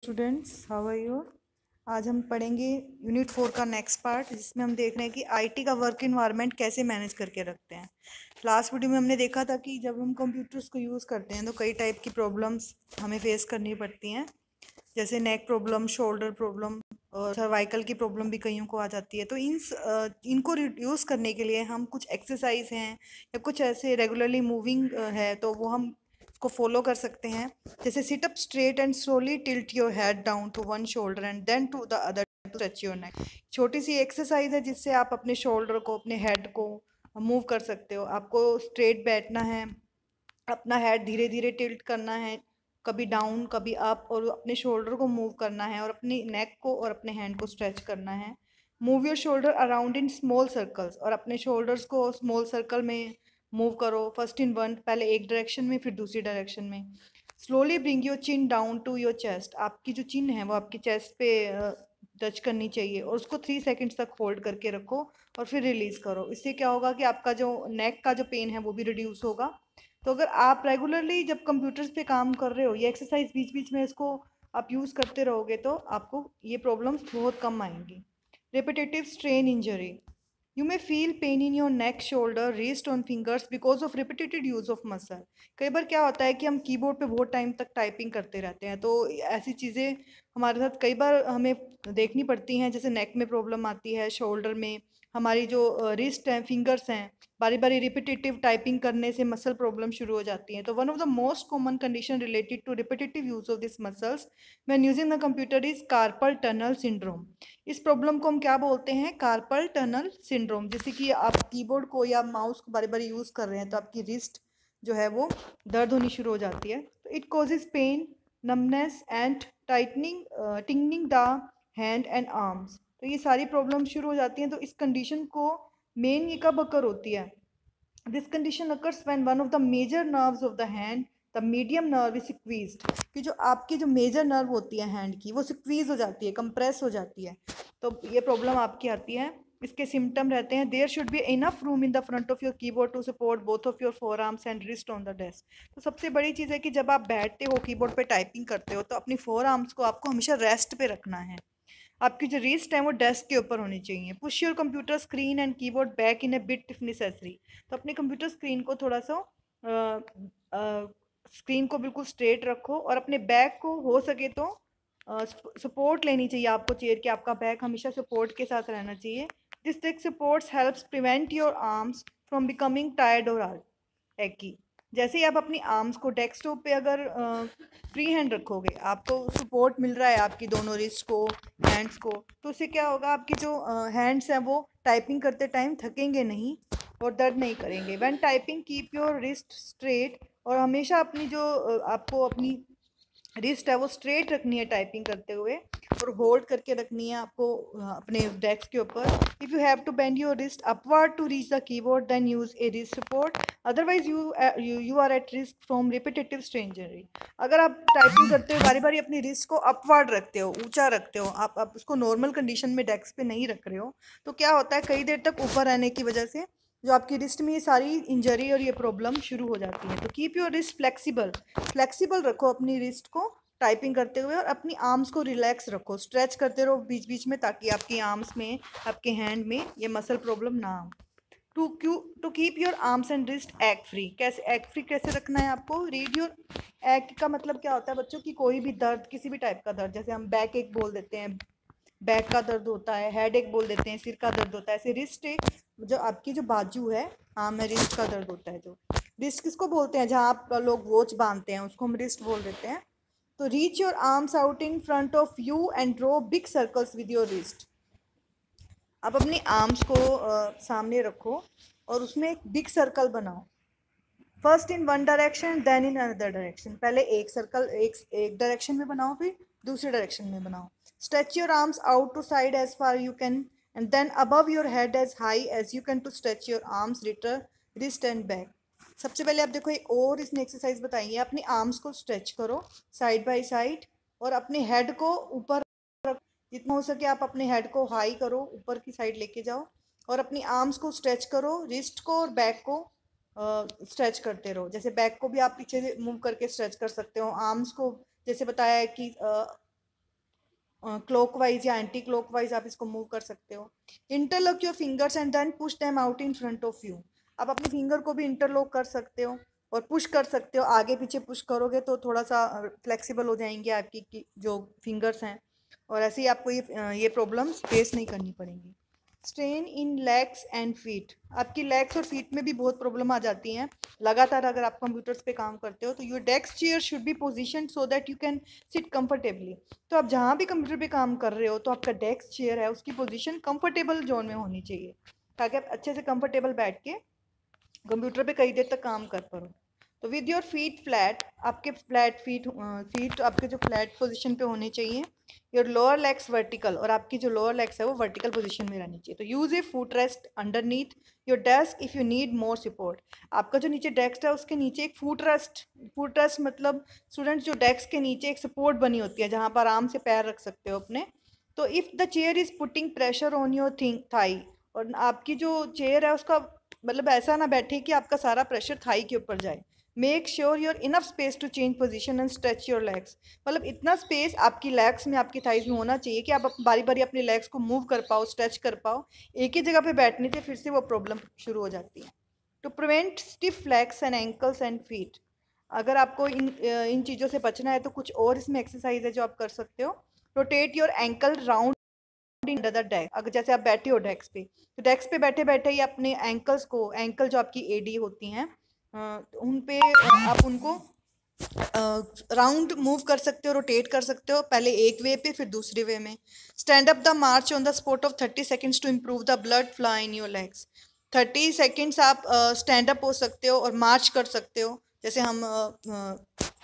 Students, how are you? आज हम पढ़ेंगे यूनिट 4 का नेक्स्ट पार्ट, जिसमें हम देख रहे हैं कि आईटी का वर्क इन्वायरमेंट कैसे मैनेज करके रखते हैं। लास्ट वीडियो में हमने देखा था कि जब हम कंप्यूटर्स को यूज़ करते हैं तो कई टाइप की प्रॉब्लम्स हमें फेस करनी पड़ती हैं, जैसे नेक प्रॉब्लम, शोल्डर प्रॉब्लम और सर्वाइकल की प्रॉब्लम भी कईयों को आ जाती है। तो इनको रिड्यूस करने के लिए हम कुछ एक्सरसाइज हैं या कुछ ऐसे रेगुलरली मूविंग है तो वो हम इसको फॉलो कर सकते हैं। जैसे sit up straight and slowly tilt your head down to one shoulder and then to the other to stretch your neck. छोटी सी एक्सरसाइज है जिससे आप अपने शोल्डर को, अपने हेड को मूव कर सकते हो। आपको स्ट्रेट बैठना है, अपना हेड धीरे धीरे टिल्ट करना है, कभी डाउन कभी अप, और अपने शोल्डर को मूव करना है और अपनी नेक को और अपने हैंड को स्ट्रेच करना है। Move your shoulder around in small circles, और अपने शोल्डर्स को स्मॉल सर्कल में मूव करो। फर्स्ट इन वन, पहले एक डायरेक्शन में फिर दूसरी डायरेक्शन में। Slowly bring your chin down to your chest, आपकी जो चिन है वो आपकी चेस्ट पे टच करनी चाहिए, और उसको 3 सेकेंड्स तक होल्ड करके रखो और फिर रिलीज करो। इससे क्या होगा कि आपका जो नेक का जो पेन है वो भी रिड्यूस होगा। तो अगर आप रेगुलरली जब कंप्यूटर्स पे काम कर रहे हो, ये एक्सरसाइज बीच बीच में इसको आप यूज़ करते रहोगे तो आपको ये प्रॉब्लम्स बहुत कम आएंगी। Repetitive strain injury, you may feel pain in your neck, shoulder, wrist on fingers because of repeated use of muscle. कई बार क्या होता है कि हम कीबोर्ड पे बहुत टाइम तक टाइपिंग करते रहते हैं, तो ऐसी चीज़ें हमारे साथ कई बार हमें देखनी पड़ती हैं। जैसे नेक में प्रॉब्लम आती है, शोल्डर में, हमारी जो रिस्ट हैं, फिंगर्स हैं, बारी बारी रिपीटेटिव टाइपिंग करने से मसल प्रॉब्लम शुरू हो जाती है। तो one of the most common condition related to repetitive use of this muscles when using the computer is carpal tunnel syndrome. इस प्रॉब्लम को हम क्या बोलते हैं? Carpal tunnel syndrome. जैसे कि आप कीबोर्ड को या माउस को बारी बारी यूज कर रहे हैं तो आपकी रिस्ट जो है वो दर्द होनी शुरू हो जाती है। तो it causes pain, numbness and tightening tingling the hand and arms. तो ये सारी प्रॉब्लम शुरू हो जाती हैं। तो इस कंडीशन को मेन ये कब अकर होती है? This condition occurs when one of the major nerves of the hand, the medium nerve is squeezed, कि जो आपकी जो मेजर नर्व होती है हैंड की, वो स्क्वीज हो जाती है, कंप्रेस हो जाती है। तो ये प्रॉब्लम आपकी आती है। इसके सिम्टम रहते हैं, there should be enough room in the front of your keyboard to support both of your forearms and wrist on the desk. तो सबसे बड़ी चीज़ है कि जब आप बैठते हो, कीबोर्ड पे टाइपिंग करते हो, तो अपनी फोर आर्म्स को आपको हमेशा रेस्ट पे रखना है। आपकी जो रिस्ट है वो डेस्क के ऊपर होनी चाहिए। Push your computer screen and keyboard back in A bit if necessary. तो अपने कंप्यूटर स्क्रीन को थोड़ा सा स्क्रीन को बिल्कुल स्ट्रेट रखो, और अपने बैक को हो सके तो सपोर्ट लेनी चाहिए आपको चेयर की। आपका बैक हमेशा सपोर्ट के साथ रहना चाहिए। This tech supports helps prevent your arms from becoming tired और एक्की। जैसे ही आप अपनी आर्म्स को डेस्कटॉप पे अगर फ्री हैंड रखोगे, आपको सपोर्ट मिल रहा है आपकी दोनों रिस्ट को, हैंड्स को, तो उससे क्या होगा, आपकी जो हैंड्स हैं वो टाइपिंग करते टाइम थकेंगे नहीं और दर्द नहीं करेंगे। When typing keep your wrist straight, और हमेशा अपनी जो आपको अपनी रिस्ट है वो स्ट्रेट रखनी है टाइपिंग करते हुए, और होल्ड करके रखनी है आपको अपने डेस्क के ऊपर। If you have to bend your wrist upward to reach the keyboard then use a wrist support, otherwise you are at risk from repetitive strain injury. अगर आप टाइपिंग करते हो बारी बारी अपनी रिस्ट को अपवर्ड रखते हो, ऊंचा रखते हो, आप उसको नॉर्मल कंडीशन में डेस्क पे नहीं रख रहे हो, तो क्या होता है, कई देर तक ऊपर रहने की वजह से जो आपकी रिस्ट में ये सारी इंजरी और ये प्रॉब्लम शुरू हो जाती है। तो keep your wrist flexible, flexible रखो अपनी रिस्ट को टाइपिंग करते हुए, और अपनी आर्म्स को रिलैक्स रखो, स्ट्रेच करते रहो बीच बीच में, ताकि आपकी आर्म्स में, आपके हैंड में ये मसल प्रॉब्लम ना हो। To keep your arms and wrist ache free, कैसे एग फ्री कैसे रखना है आपको? रीड योर एग का मतलब क्या होता है बच्चों की? कोई भी दर्द, किसी भी टाइप का दर्द, जैसे हम बैक एक बोल देते हैं, बैक का दर्द होता है, हेड एक बोल देते हैं, सिर का दर्द होता है, ऐसे रिस्ट एक, जो आपकी जो बाजू है, आर्म में रिस्ट का दर्द होता है। जो रिस्ट किसको बोलते हैं? जहाँ आप लोग वॉच बांधते हैं उसको हम रिस्ट बोल देते हैं। तो reach your arms out in front of you and draw big circles with your wrist. आप अपनी आर्म्स को सामने रखो और उसमें एक बिग सर्कल बनाओ। First in one direction then in another direction, पहले एक सर्कल एक डायरेक्शन में बनाओ, फिर दूसरे डायरेक्शन में बनाओ। Stretch your arms out to side as far you can and then above your head as high as you can to stretch your arms wrist and back. सबसे पहले आप देखो, एक और इसने एक्सरसाइज बताई है। अपनी आर्म्स को स्ट्रेच करो साइड बाय साइड, और अपने हेड को ऊपर, जितना हो सके आप अपने हेड को हाई करो, ऊपर की साइड लेके जाओ, और अपनी आर्म्स को स्ट्रेच करो, रिस्ट को और बैक को स्ट्रेच करते रहो। जैसे बैक को भी आप पीछे से मूव करके स्ट्रेच कर सकते हो, आर्म्स को जैसे बताया है कि क्लॉकवाइज या एंटी क्लॉकवाइज आप इसको मूव कर सकते हो। Interlock your fingers and then push them out in front of you. आप अपने फिंगर को भी इंटरलॉक कर सकते हो और पुश कर सकते हो। आगे पीछे पुश करोगे तो थोड़ा सा फ्लेक्सिबल हो जाएंगे आपकी जो फिंगर्स हैं, और ऐसे ही आपको ये प्रॉब्लम्स फेस नहीं करनी पड़ेंगी। Strain in legs and feet. आपकी लेग्स और फीट में भी बहुत प्रॉब्लम आ जाती हैं लगातार अगर आप कंप्यूटर्स पे काम करते हो। तो your desk chair should be positioned so that you can sit comfortably. तो आप जहाँ भी कंप्यूटर पे काम कर रहे हो तो आपका डेस्क चेयर है उसकी पोजीशन कंफर्टेबल जोन में होनी चाहिए, ताकि आप अच्छे से कंफर्टेबल बैठ के कंप्यूटर पे कई देर तक काम कर पाओ। तो विद योर फीट फ्लैट, आपके फ्लैट फीट आपके जो फ्लैट पोजीशन पे होने चाहिए। योर लोअर लेग्स वर्टिकल, और आपकी जो लोअर लेग्स है वो वर्टिकल पोजीशन में रहनी चाहिए। तो use A foot rest underneath your desk if you need more support. आपका जो नीचे डेस्क है उसके नीचे एक फुट रेस्ट मतलब स्टूडेंट्स जो डेस्क के नीचे एक सपोर्ट बनी होती है जहाँ पर आराम से पैर रख सकते हो अपने। तो if the chair is putting pressure on your thing thigh, और आपकी जो चेयर है उसका मतलब ऐसा ना बैठे कि आपका सारा प्रेशर थाई के ऊपर जाए। Make sure your enough space to change position and stretch your legs. मतलब इतना स्पेस आपकी लेग्स में आपकी थाइज में होना चाहिए कि आप बारी बारी अपने लेग्स को मूव कर पाओ, स्ट्रेच कर पाओ। एक ही जगह पे बैठने से फिर से वो प्रॉब्लम शुरू हो जाती है। To prevent stiff legs and ankles and feet, अगर आपको इन चीज़ों से बचना है तो कुछ और इसमें एक्सरसाइज है जो आप कर सकते हो। Rotate your ankle round under the desk. अगर जैसे आप बैठे हो डेस्क पे, तो डेस्क पे बैठे बैठे ही अपने एंकल्स को, एंकल जो आपकी एडी होती हैं उन पे आप उनको राउंड मूव कर सकते हो, रोटेट कर सकते हो, पहले एक वे पे फिर दूसरे वे में। Stand up the march on the spot of 30 seconds to improve the blood flow in your legs. 30 seconds आप स्टैंड अप हो सकते हो और मार्च कर सकते हो, जैसे हम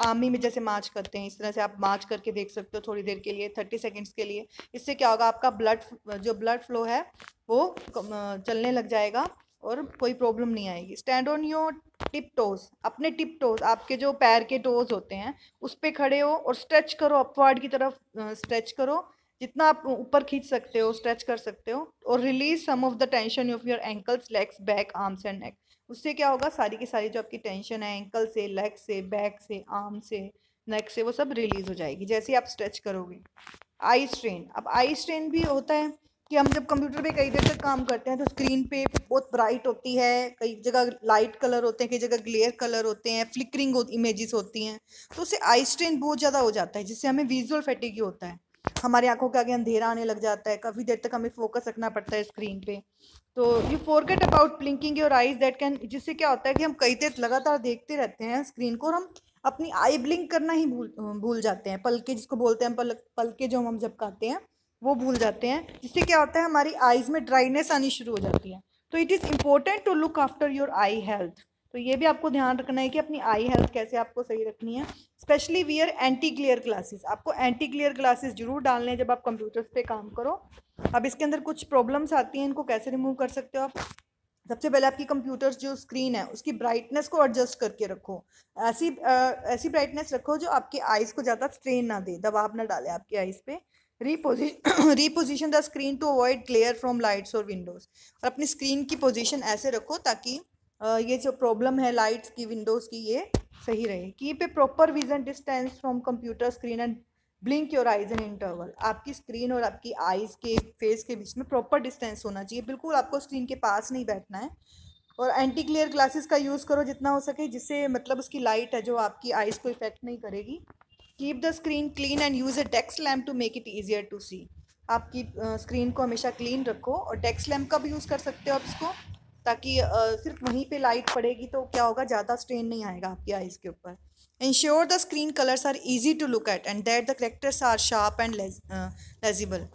आर्मी में जैसे मार्च करते हैं इस तरह से आप मार्च करके देख सकते हो थोड़ी देर के लिए, 30 सेकेंड्स के लिए। इससे क्या होगा, आपका ब्लड फ्लो है वो चलने लग जाएगा और कोई प्रॉब्लम नहीं आएगी। Stand on your tip toes, अपने टिप टोज आपके जो पैर के टोज होते हैं उस पे खड़े हो और स्ट्रेच करो, अपवर्ड की तरफ स्ट्रेच करो, जितना आप ऊपर खींच सकते हो स्ट्रेच कर सकते हो। और release some of the tension of your ankles, legs, back, arms and neck. उससे क्या होगा, सारी की सारी जो आपकी टेंशन है एंकल से, लेग से, बैक से, आर्म से, नेक से, वो सब रिलीज हो जाएगी जैसे ही आप स्ट्रेच करोगे। आई स्ट्रेन, अब आई स्ट्रेन भी होता है कि हम जब कंप्यूटर पे कई देर तक काम करते हैं तो स्क्रीन पे बहुत ब्राइट होती है, कई जगह लाइट कलर होते हैं, कई जगह ग्लेयर कलर होते हैं, फ्लिकरिंग इमेजेस होती हैं, तो उससे आई स्ट्रेन बहुत ज़्यादा हो जाता है जिससे हमें विजुअल फैटिग होता है। हमारी आंखों के आगे अंधेरा आने लग जाता है, काफ़ी देर तक हमें फोकस रखना पड़ता है स्क्रीन पे। तो you forget about blinking your eyes that can, जिससे क्या होता है कि हम कई देर लगातार देखते रहते हैं स्क्रीन को और हम अपनी आई ब्लिंक करना ही भूल जाते हैं। पलके जिसको बोलते हैं, पलके जो हम झपकाते हैं वो भूल जाते हैं, जिससे क्या होता है हमारी आईज में ड्राइनेस आनी शुरू हो जाती है। तो it is important to look after your eye health. तो ये भी आपको ध्यान रखना है कि अपनी आई हेल्थ कैसे आपको सही रखनी है। Specially wear anti glare glasses, आपको एंटी ग्लेयर ग्लासेस जरूर डालने हैं जब आप कंप्यूटर्स पे काम करो। अब इसके अंदर कुछ प्रॉब्लम्स आती हैं, इनको कैसे रिमूव कर सकते हो आप। सबसे पहले आपकी कंप्यूटर्स जो स्क्रीन है उसकी ब्राइटनेस को एडजस्ट करके रखो। ऐसी ब्राइटनेस रखो जो आपके आइज़ को ज़्यादा स्ट्रेन ना दे, दबाव ना डाले आपकी आइज़ पे। Reposition the screen to avoid glare from lights और विंडोज़, और अपनी स्क्रीन की पोजीशन ऐसे रखो ताकि ये जो प्रॉब्लम है लाइट्स की, विंडोज़ की, ये सही रहे। Keep a proper vision distance from computer screen and blink your eyes in interval. आपकी स्क्रीन और आपकी आइज़ के फेस के बीच में प्रॉपर डिस्टेंस होना चाहिए, बिल्कुल आपको स्क्रीन के पास नहीं बैठना है। और एंटी ग्लेयर ग्लासेस का यूज़ करो जितना हो सके, जिससे मतलब उसकी लाइट है जो आपकी आइज़ को इफेक्ट नहीं करेगी। Keep the screen clean and use a desk lamp to make it easier to see. आपकी स्क्रीन को हमेशा क्लीन रखो, और डेस्क लैम्प का भी यूज़ कर सकते हो आप इसको, ताकि सिर्फ वहीं पे लाइट पड़ेगी तो क्या होगा, ज़्यादा स्ट्रेन नहीं आएगा आपकी आइज़ के ऊपर। Ensure the screen colours are easy to look at and that the characters are sharp and legible.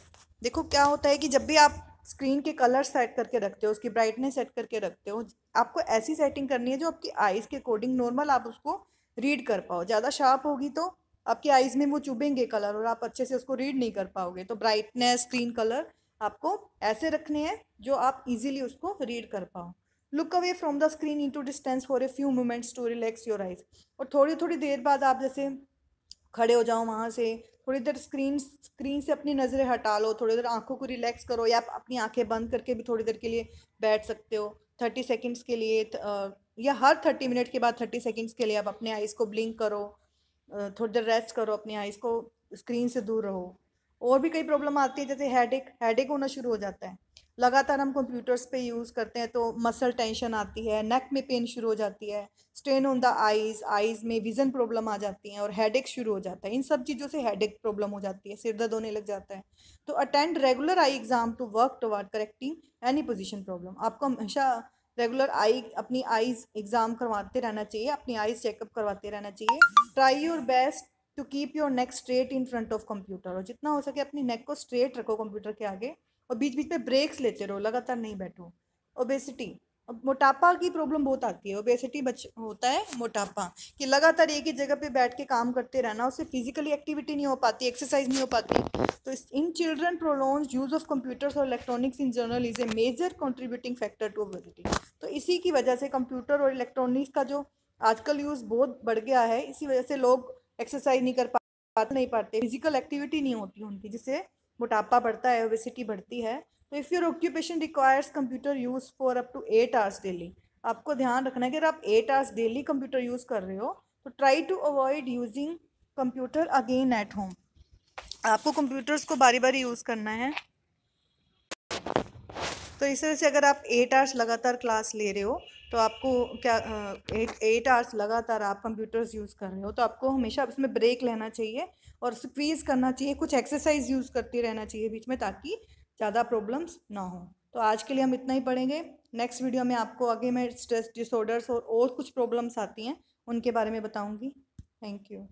देखो क्या होता है कि जब भी आप स्क्रीन के कलर सेट करके रखते हो, उसकी ब्राइटनेस सेट करके रखते हो, आपको ऐसी सेटिंग करनी है जो आपकी आइज़ के अकॉर्डिंग नॉर्मल आप उसको रीड कर पाओ। ज़्यादा शार्प होगी तो आपकी आइज़ में वो चुभेंगे कलर और आप अच्छे से उसको रीड नहीं कर पाओगे। तो ब्राइटनेस, स्क्रीन कलर आपको ऐसे रखने हैं जो आप इजीली उसको रीड कर पाओ। Look away from the screen into distance for a few moments to relax your eyes. और थोड़ी थोड़ी देर बाद आप जैसे खड़े हो जाओ वहाँ से, थोड़ी देर स्क्रीन से अपनी नज़रें हटा लो, थोड़ी देर आंखों को रिलैक्स करो, या आप अपनी आंखें बंद करके भी थोड़ी देर के लिए बैठ सकते हो 30 सेकेंड्स के लिए। या हर 30 मिनट के बाद 30 सेकेंड्स के लिए आप अपने आइज़ को ब्लिंक करो, थोड़ी देर रेस्ट करो, अपनी आइज़ को स्क्रीन से दूर रहो। और भी कई प्रॉब्लम आती है, जैसे हेडेक होना शुरू हो जाता है। लगातार हम कंप्यूटर्स पे यूज़ करते हैं तो मसल टेंशन आती है, नेक में पेन शुरू हो जाती है, स्ट्रेन ऑन द आईज में विजन प्रॉब्लम आ जाती है और हेडेक शुरू हो जाता है। इन सब चीज़ों से हेडेक प्रॉब्लम हो जाती है, सिर दर्द होने लग जाता है। तो attend regular eye exam to work toward correcting any position problem. आपको हमेशा रेगुलर अपनी आईज एग्जाम करवाते रहना चाहिए, अपनी आईज चेकअप करवाते रहना चाहिए। Try your best to keep your neck straight in front of computer, और जितना हो सके अपनी नेक को स्ट्रेट रखो कंप्यूटर के आगे, और बीच बीच में ब्रेक्स लेते रहो, लगातार नहीं बैठो। ओबेसिटी, अब मोटापा की प्रॉब्लम बहुत आती है। ओबेसिटी बच होता है मोटापा, कि लगातार एक ही जगह पे बैठ के काम करते रहना, उससे फिजिकली एक्टिविटी नहीं हो पाती, एक्सरसाइज नहीं हो पाती। तो in children prolonged use of computers और electronics in general is a major contributing factor to obesity. तो इसी की वजह से कंप्यूटर और इलेक्ट्रॉनिक्स का जो आजकल यूज़ बहुत बढ़ गया है, इसी वजह से लोग एक्सरसाइज नहीं पाते, फिजिकल एक्टिविटी नहीं होती उनकी, जिससे मोटापा बढ़ता है, ओबेसिटी बढ़ती है। तो if your occupation requires computer use for up to 8 hours daily, आपको ध्यान रखना है कि अगर आप 8 आवर्स डेली कंप्यूटर यूज़ कर रहे हो तो try to avoid using computer again at home. आपको कंप्यूटर्स को बारी बारी यूज़ करना है। तो इस तरह से अगर आप 8 आवर्स लगातार क्लास ले रहे हो तो आपको क्या 8 आवर्स लगातार आप कंप्यूटर्स यूज़ कर रहे हो तो आपको हमेशा उसमें ब्रेक लेना चाहिए और स्क्वीज़ करना चाहिए, कुछ एक्सरसाइज यूज़ करते रहना चाहिए बीच में, ताकि ज़्यादा प्रॉब्लम्स ना हो। तो आज के लिए हम इतना ही पढ़ेंगे। नेक्स्ट वीडियो में आपको आगे मैं स्ट्रेस डिसऑर्डर्स और कुछ प्रॉब्लम्स आती हैं उनके बारे में बताऊँगी। Thank you.